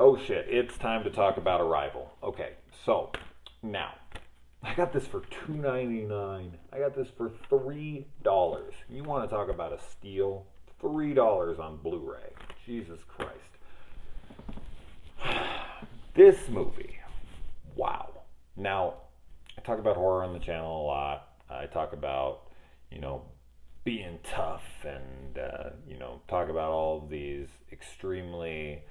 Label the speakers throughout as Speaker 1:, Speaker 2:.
Speaker 1: Oh shit, it's time to talk about Arrival. Okay, so now I got this for $2.99. I got this for $3. You want to talk about a steal? $3 on Blu-ray. Jesus Christ. This movie. Wow. Now, I talk about horror on the channel a lot. I talk about, being tough and, talk about all of these extremely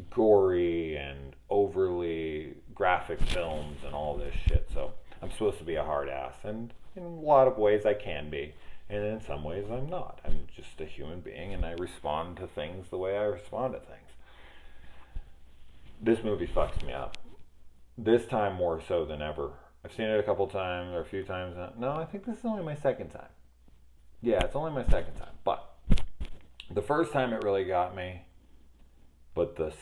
Speaker 1: gory and overly graphic films and all this shit. So I'm supposed to be a hard ass, and in a lot of ways I can be, and in some ways I'm not. I'm just a human being, and I respond to things the way I respond to things. This movie fucks me up. This time more so than ever. I've seen it a couple times or a few times. No, I think this is only my second time. Yeah, it's only my second time. But the first time it really got me. But the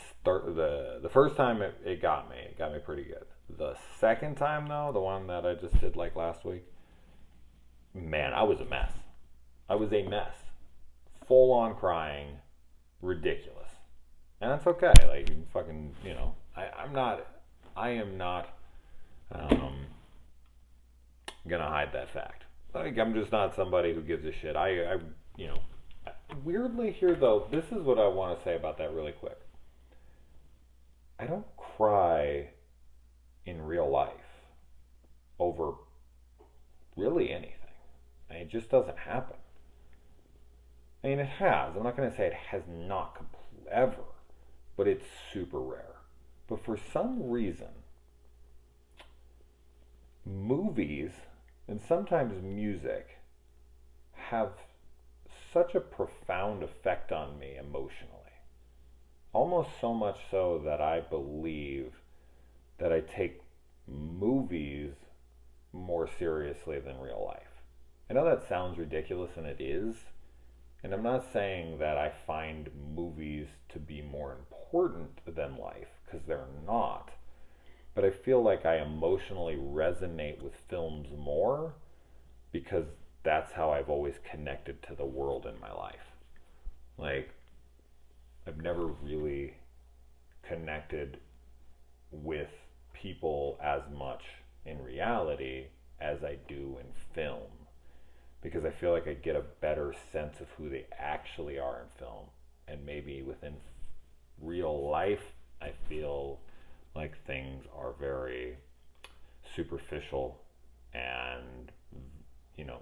Speaker 1: first time it got me pretty good. The second time though, the one that I just did like last week, man, I was a mess. I was a mess. Full on crying, ridiculous. And that's okay. Like, you fucking, I am not gonna hide that fact. Like, I'm just not somebody who gives a shit. Weirdly here though, this is what I want to say about that really quick. I don't cry in real life over really anything. It just doesn't happen. I mean, it has. I'm not going to say it has not ever, but it's super rare. But for some reason, movies and sometimes music have such a profound effect on me emotionally. Almost so much so that I believe that I take movies more seriously than real life. I know that sounds ridiculous, and it is. And I'm not saying that I find movies to be more important than life, because they're not. But I feel like I emotionally resonate with films more because that's how I've always connected to the world in my life. Like, I've never really connected with people as much in reality as I do in film, because I feel like I get a better sense of who they actually are in film. And maybe within real life, I feel like things are very superficial and,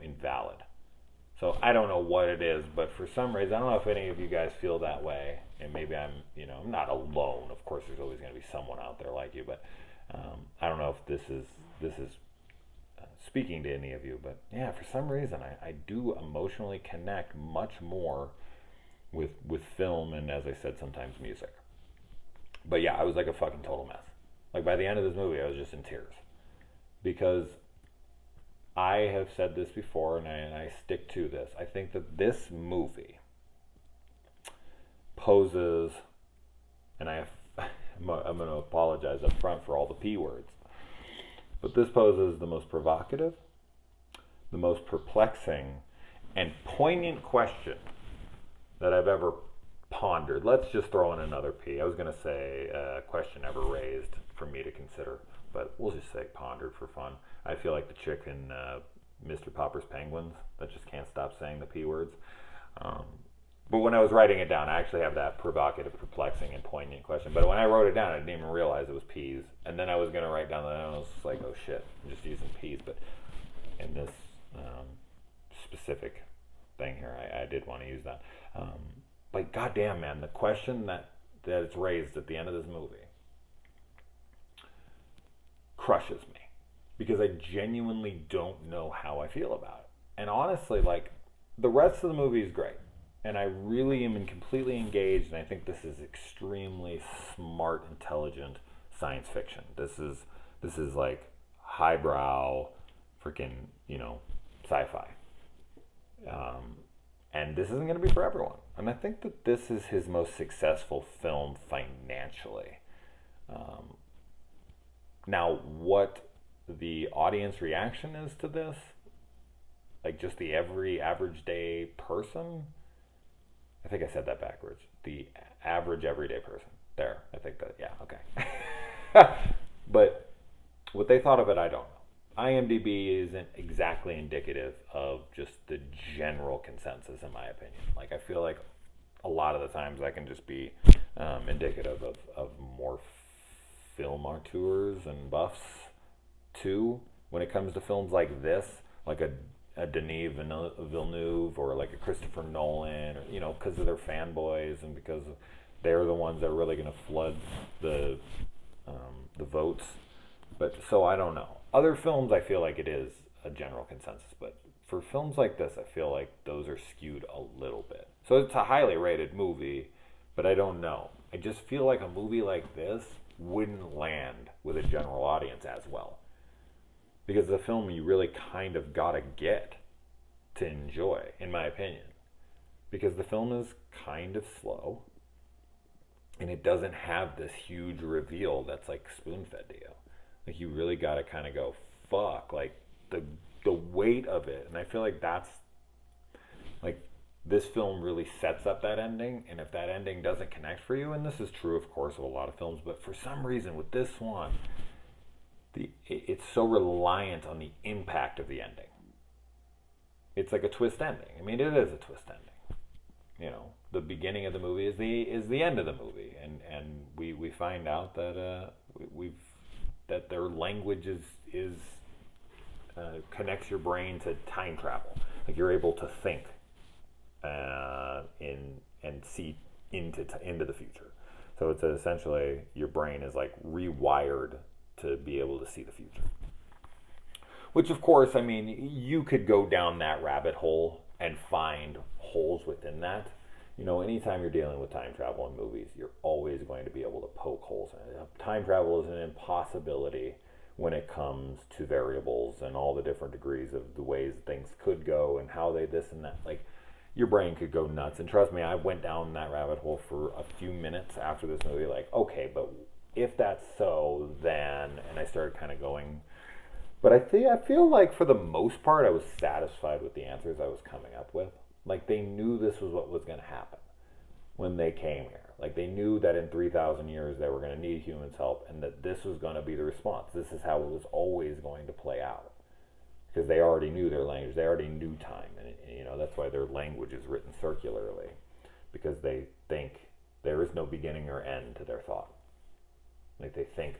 Speaker 1: invalid. So I don't know what it is, but for some reason, I don't know if any of you guys feel that way. And maybe I'm not alone. Of course, there's always going to be someone out there like you, but I don't know if this is speaking to any of you. But yeah, for some reason, I do emotionally connect much more with film and, as I said, sometimes music. But yeah, I was like a fucking total mess. Like, by the end of this movie, I was just in tears. Because I have said this before, and I stick to this. I think that this movie poses, and I'm going to apologize up front for all the P words, but this poses the most provocative, the most perplexing, and poignant question that I've ever pondered. Let's just throw in another P. I was going to say question ever raised for me to consider, but we'll just say pondered for fun. I feel like the chick in Mr. Popper's Penguins that just can't stop saying the P words. But when I was writing it down, I actually have that provocative, perplexing, and poignant question. But when I wrote it down, I didn't even realize it was P's. And then I was going to write down that, and I was like, oh shit, I'm just using P's. But in this specific thing here, I did want to use that. But goddamn, man, the question that is raised at the end of this movie crushes me, because I genuinely don't know how I feel about it. And honestly, like, the rest of the movie is great, and I really am completely engaged, and I think this is extremely smart, intelligent science fiction. This is like highbrow freaking, sci-fi. And this isn't going to be for everyone. And I think that this is his most successful film financially. Now, what the audience reaction is to this, like just the every average day person, I think I said that backwards. The average everyday person. There, I think that, yeah, But what they thought of it, I don't know. IMDb isn't exactly indicative of just the general consensus, in my opinion. Like, I feel like a lot of the times that can just be indicative of more film auteurs and buffs too. When it comes to films like this, like a Denis Villeneuve or like a Christopher Nolan, or, you know, because of their fanboys and because they're the ones that are really going to flood the votes. But so I don't know. Other films, I feel like it is a general consensus, but for films like this, I feel like those are skewed a little bit. So it's a highly rated movie, but I don't know. I just feel like a movie like this wouldn't land with a general audience as well. Because the film you really kind of gotta get to enjoy, in my opinion. Because the film is kind of slow, and it doesn't have this huge reveal that's like spoon-fed to you. Like, you really gotta kind of go, fuck, like the weight of it. And I feel like that's like, this film really sets up that ending, and if that ending doesn't connect for you, and this is true of course of a lot of films, but for some reason with this one, it's so reliant on the impact of the ending. It's like a twist ending. I mean, it is a twist ending. You know, the beginning of the movie is the end of the movie, and we find out that that their language is connects your brain to time travel. Like, you're able to think and see into the future. So it's essentially your brain is like rewired to be able to see the future. Which, of course, I mean, you could go down that rabbit hole and find holes within that. You know, anytime you're dealing with time travel in movies, you're always going to be able to poke holes in it. Time travel is an impossibility when it comes to variables and all the different degrees of the ways things could go and how they this and that. Like, your brain could go nuts. And trust me, I went down that rabbit hole for a few minutes after this movie, like, okay, but if that's so, then, and I started kind of going, but I feel like for the most part, I was satisfied with the answers I was coming up with. Like, they knew this was what was going to happen when they came here. Like, they knew that in 3,000 years they were going to need humans' help, and that this was going to be the response. This is how it was always going to play out, because they already knew their language. They already knew time, and you know, that's why their language is written circularly, because they think there is no beginning or end to their thought. Like, they think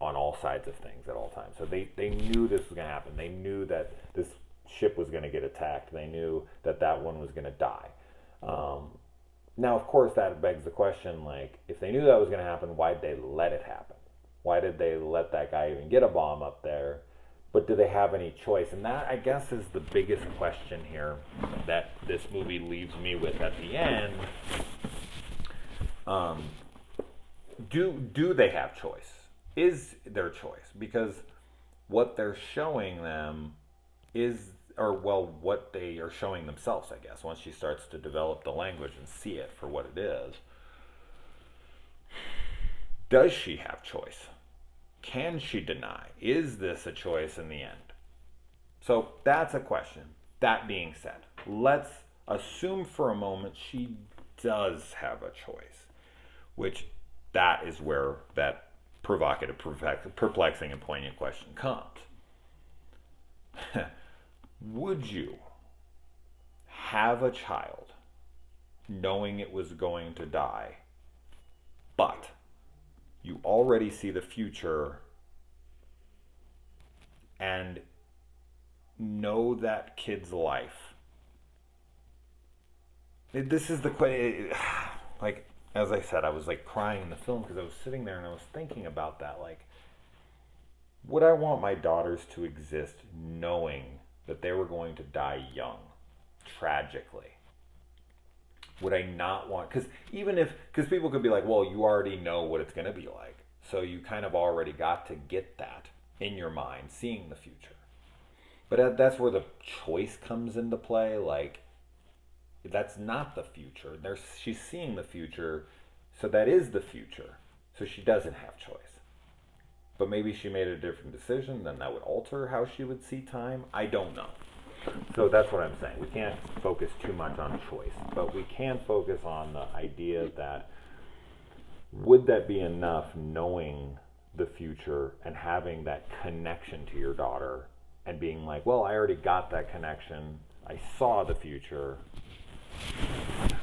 Speaker 1: on all sides of things at all times. So they knew this was going to happen. They knew that this ship was going to get attacked. They knew that that one was going to die. Now, of course, that begs the question, like, if they knew that was going to happen, why did they let it happen? Why did they let that guy even get a bomb up there? But do they have any choice? And that, I guess, is the biggest question here that this movie leaves me with at the end. Do they have choice? Is their choice? Because what they're showing them is, or well, what they are showing themselves, I guess, once she starts to develop the language and see it for what it is. Does she have choice? Can she deny? Is this a choice in the end? So that's a question. That being said, let's assume for a moment she does have a choice, which that is where that provocative, perplexing, and poignant question comes. Would you have a child knowing it was going to die, but you already see the future and know that kid's life? This is the question. Like, as I said, I was like crying in the film because I was sitting there and I was thinking about that. Like, would I want my daughters to exist knowing that they were going to die young, tragically? Would I not want, because people could be like, well, you already know what it's going to be like. So you kind of already got to get that in your mind, seeing the future. But that's where the choice comes into play. Like, that's not the future. She's seeing the future, so that is the future. So she doesn't have choice. But maybe she made a different decision, then that would alter how she would see time. I don't know. So that's what I'm saying. We can't focus too much on choice, but we can focus on the idea that would that be enough, knowing the future and having that connection to your daughter and being like, well, I already got that connection. I saw the future.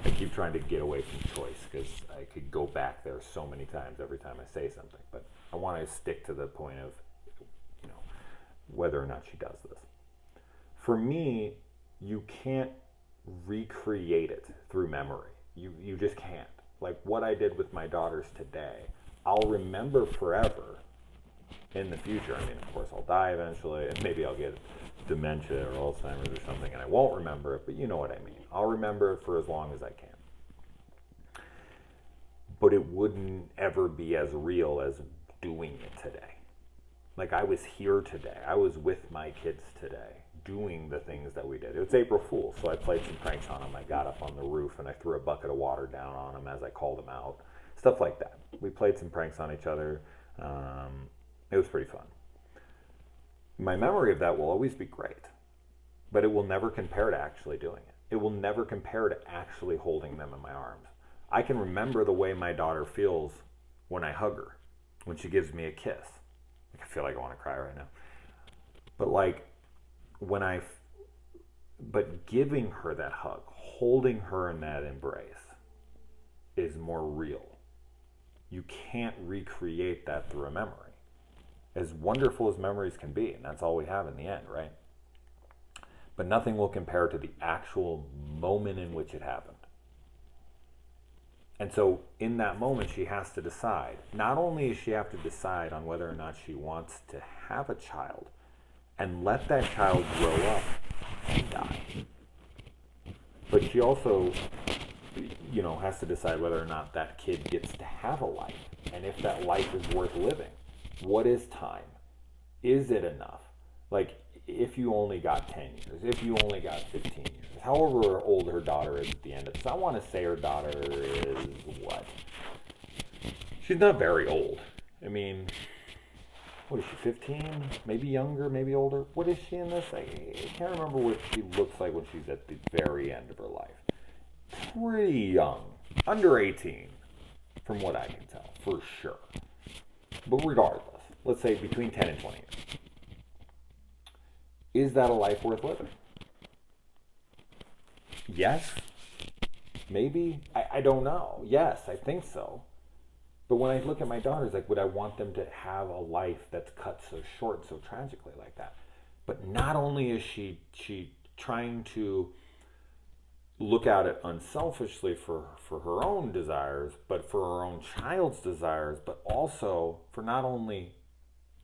Speaker 1: I keep trying to get away from choice because I could go back there so many times every time I say something. But I want to stick to the point of, whether or not she does this. For me, you can't recreate it through memory. You just can't. Like what I did with my daughters today, I'll remember forever in the future. I mean, of course, I'll die eventually, and maybe I'll get dementia or Alzheimer's or something, and I won't remember it, but you know what I mean. I'll remember it for as long as I can. But it wouldn't ever be as real as doing it today. Like I was here today. I was with my kids today doing the things that we did. It was April Fool's, so I played some pranks on them. I got up on the roof and I threw a bucket of water down on them as I called them out. Stuff like that. We played some pranks on each other. It was pretty fun. My memory of that will always be great, but it will never compare to actually doing it. It will never compare to actually holding them in my arms. I can remember the way my daughter feels when I hug her, when she gives me a kiss. I feel like I want to cry right now. But but giving her that hug, holding her in that embrace is more real. You can't recreate that through a memory. As wonderful as memories can be, and that's all we have in the end, right? But nothing will compare to the actual moment in which it happened. And so in that moment, she has to decide. Not only does she have to decide on whether or not she wants to have a child and let that child grow up and die, but she also, has to decide whether or not that kid gets to have a life, and if that life is worth living. What is time? Is it enough? Like, if you only got 10 years, if you only got 15 years, however old her daughter is at the end of this. I want to say her daughter is what? She's not very old. I mean, what is she, 15? Maybe younger, maybe older? What is she in this? I can't remember what she looks like when she's at the very end of her life. Pretty young. Under 18, from what I can tell, for sure. But regardless, let's say between 10 and 20 years. Is that a life worth living? Yes. Maybe. I don't know. Yes, I think so. But when I look at my daughters, like, would I want them to have a life that's cut so short, so tragically like that? But not only is she trying to look at it unselfishly for her own desires, but for her own child's desires, but also for not only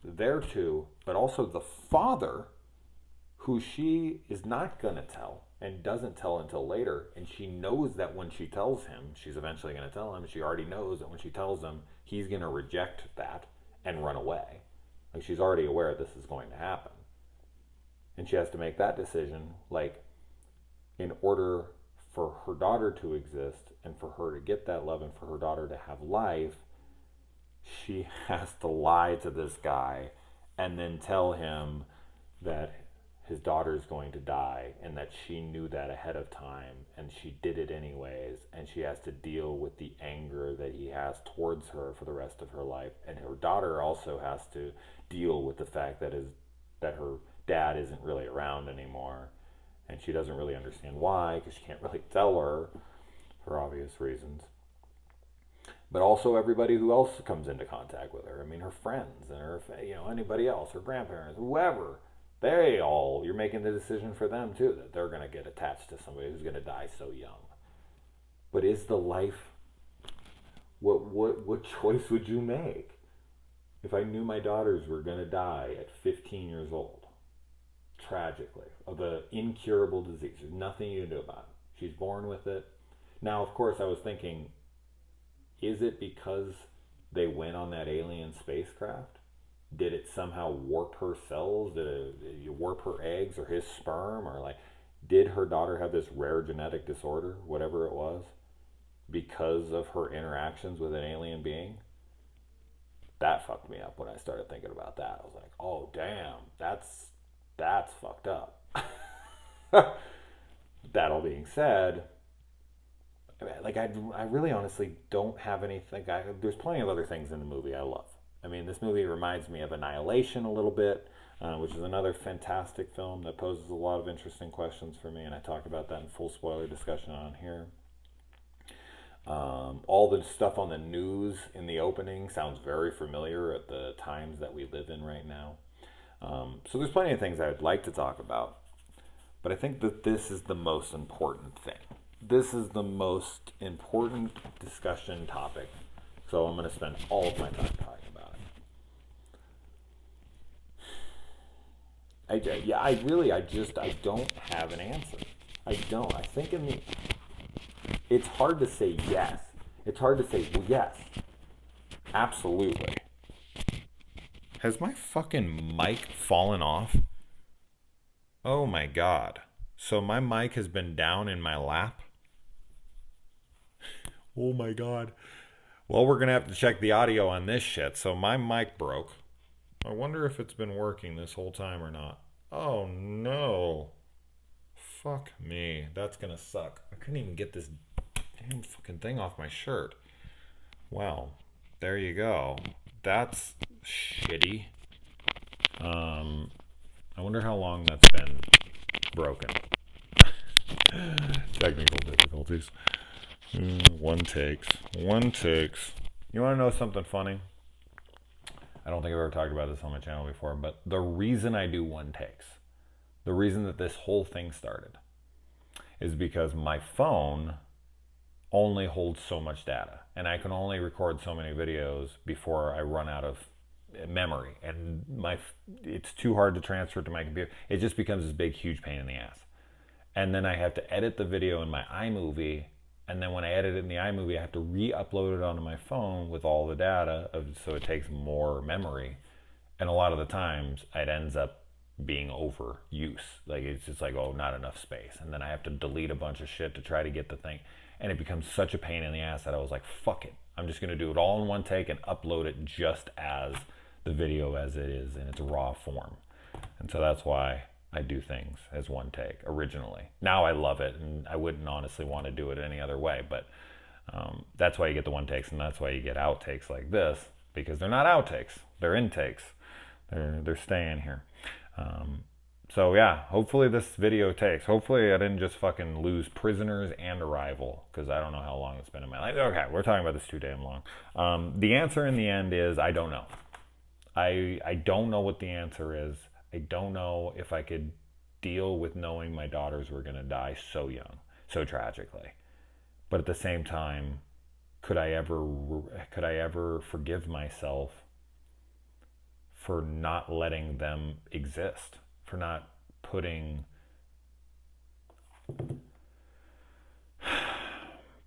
Speaker 1: their two, but also the father, who she is not going to tell and doesn't tell until later. And she knows that when she tells him, she's eventually going to tell him. She already knows that when she tells him, he's going to reject that and run away. Like, she's already aware this is going to happen. And she has to make that decision, like, in order for her daughter to exist and for her to get that love and for her daughter to have life, she has to lie to this guy and then tell him that his daughter's going to die and that she knew that ahead of time and she did it anyways, and she has to deal with the anger that he has towards her for the rest of her life. And her daughter also has to deal with the fact that her dad isn't really around anymore, and she doesn't really understand why, because she can't really tell her for obvious reasons. But also everybody who else comes into contact with her. I mean, her friends and her, anybody else, her grandparents, whoever. You're making the decision for them too, that they're going to get attached to somebody who's going to die so young. But is the life, what choice would you make? If I knew my daughters were going to die at 15 years old, tragically, of an incurable disease, there's nothing you can do about it. She's born with it. Now, of course, I was thinking, is it because they went on that alien spacecraft? Did it somehow warp her cells? Did it warp her eggs or his sperm? Or did her daughter have this rare genetic disorder, whatever it was, because of her interactions with an alien being? That fucked me up when I started thinking about that. I was like, oh damn, that's fucked up. That all being said, I really honestly don't have anything. There's plenty of other things in the movie I love. I mean, this movie reminds me of Annihilation a little bit, which is another fantastic film that poses a lot of interesting questions for me, and I talk about that in full spoiler discussion on here. All the stuff on the news in the opening sounds very familiar at the times that we live in right now. So there's plenty of things I would like to talk about, but I think that this is the most important thing. This is the most important discussion topic, so I'm going to spend all of my time talking about it. I don't have an answer. I don't. I think it's hard to say yes. It's hard to say, well, yes, absolutely. Has my fucking mic fallen off? Oh my god. So my mic has been down in my lap? Oh my god. Well, we're going to have to check the audio on this shit. So my mic broke. I wonder if it's been working this whole time or not. Oh no. Fuck me. That's going to suck. I couldn't even get this damn fucking thing off my shirt. Well, there you go. That's shitty. I wonder how long that's been broken. Technical difficulties. One takes. You want to know something funny? I don't think I've ever talked about this on my channel before, but the reason I do one takes, the reason that this whole thing started, is because my phone only holds so much data, and I can only record so many videos before I run out of memory, and it's too hard to transfer to my computer. It just becomes this big, huge pain in the ass. And then I have to edit the video in my iMovie, and then when I edit it in the iMovie, I have to re-upload it onto my phone with all the data, so it takes more memory. And a lot of the times, it ends up being overuse. Like, it's just like, oh, not enough space. And then I have to delete a bunch of shit to try to get the thing. And it becomes such a pain in the ass that I was like, fuck it. I'm just going to do it all in one take and upload it just as the video as it is in its raw form. And so that's why I do things as one take originally. Now I love it, and I wouldn't honestly want to do it any other way, but that's why you get the one takes, and that's why you get outtakes like this, because they're not outtakes, they're intakes. They're staying here. So yeah, hopefully this video takes. Hopefully I didn't just fucking lose Prisoners and Arrival, because I don't know how long it's been in my life. Okay, we're talking about this too damn long. The answer in the end is I don't know. I don't know what the answer is. I don't know if I could deal with knowing my daughters were going to die so young, so tragically. But at the same time, could I ever forgive myself for not letting them exist, for not putting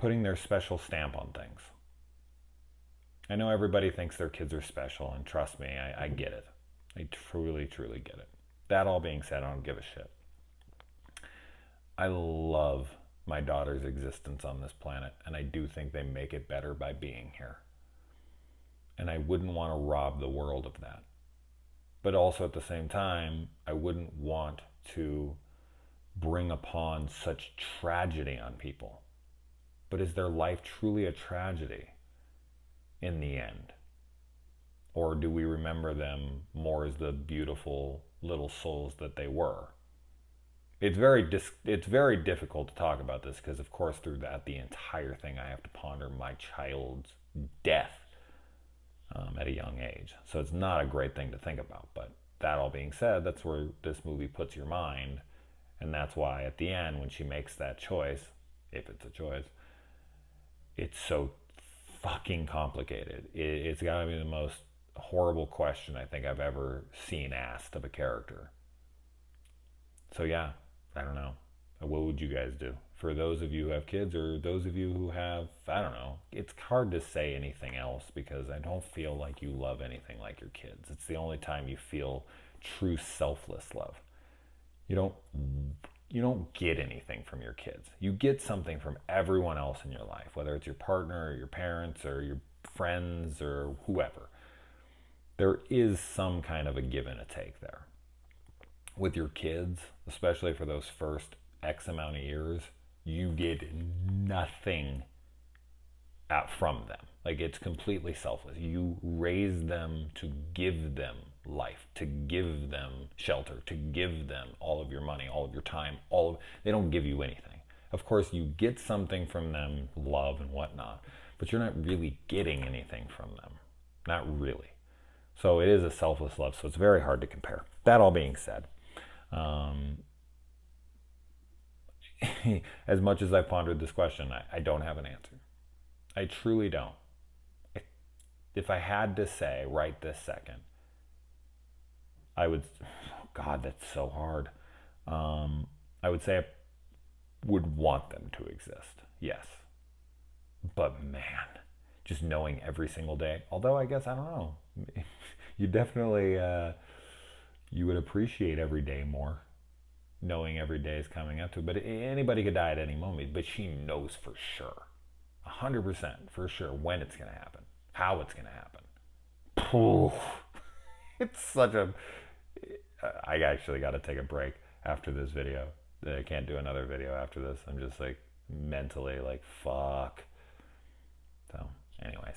Speaker 1: their special stamp on things? I know everybody thinks their kids are special, and trust me, I get it. I truly, truly get it. That all being said, I don't give a shit. I love my daughter's existence on this planet, and I do think they make it better by being here. And I wouldn't want to rob the world of that. But also at the same time, I wouldn't want to bring upon such tragedy on people. But is their life truly a tragedy in the end? Or do we remember them more as the beautiful little souls that they were? It's very difficult to talk about this because, of course, through the entire thing, I have to ponder my child's death at a young age. So it's not a great thing to think about. But that all being said, that's where this movie puts your mind. And that's why at the end, when she makes that choice, if it's a choice, it's so fucking complicated. It's got to be the most horrible question I think I've ever seen asked of a character. So yeah, I don't know. What would you guys do? For those of you who have kids, or those of you who have, I don't know. It's hard to say anything else because I don't feel like you love anything like your kids. It's the only time you feel true selfless love. You don't get anything from your kids. You get something from everyone else in your life, whether it's your partner or your parents or your friends or whoever. There is some kind of a give and a take there. With your kids, especially for those first X amount of years, you get nothing out from them. Like, it's completely selfless. You raise them to give them life, to give them shelter, to give them all of your money, all of your time, they don't give you anything. Of course, you get something from them, love and whatnot, but you're not really getting anything from them. Not really. So it is a selfless love, so it's very hard to compare. That all being said, as much as I've pondered this question, I don't have an answer. I truly don't. If I had to say right this second, I would, oh God, that's so hard. I would say I would want them to exist, yes. But man, just knowing every single day, although I guess, I don't know, you definitely, you would appreciate every day more, knowing every day is coming up to it. But anybody could die at any moment, but she knows for sure, 100% for sure, when it's going to happen, how it's going to happen. Poof. It's such a, I actually got to take a break after this video. I can't do another video after this. I'm just like mentally like, fuck. So anyways,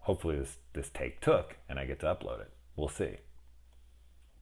Speaker 1: hopefully this take took and I get to upload it. We'll see.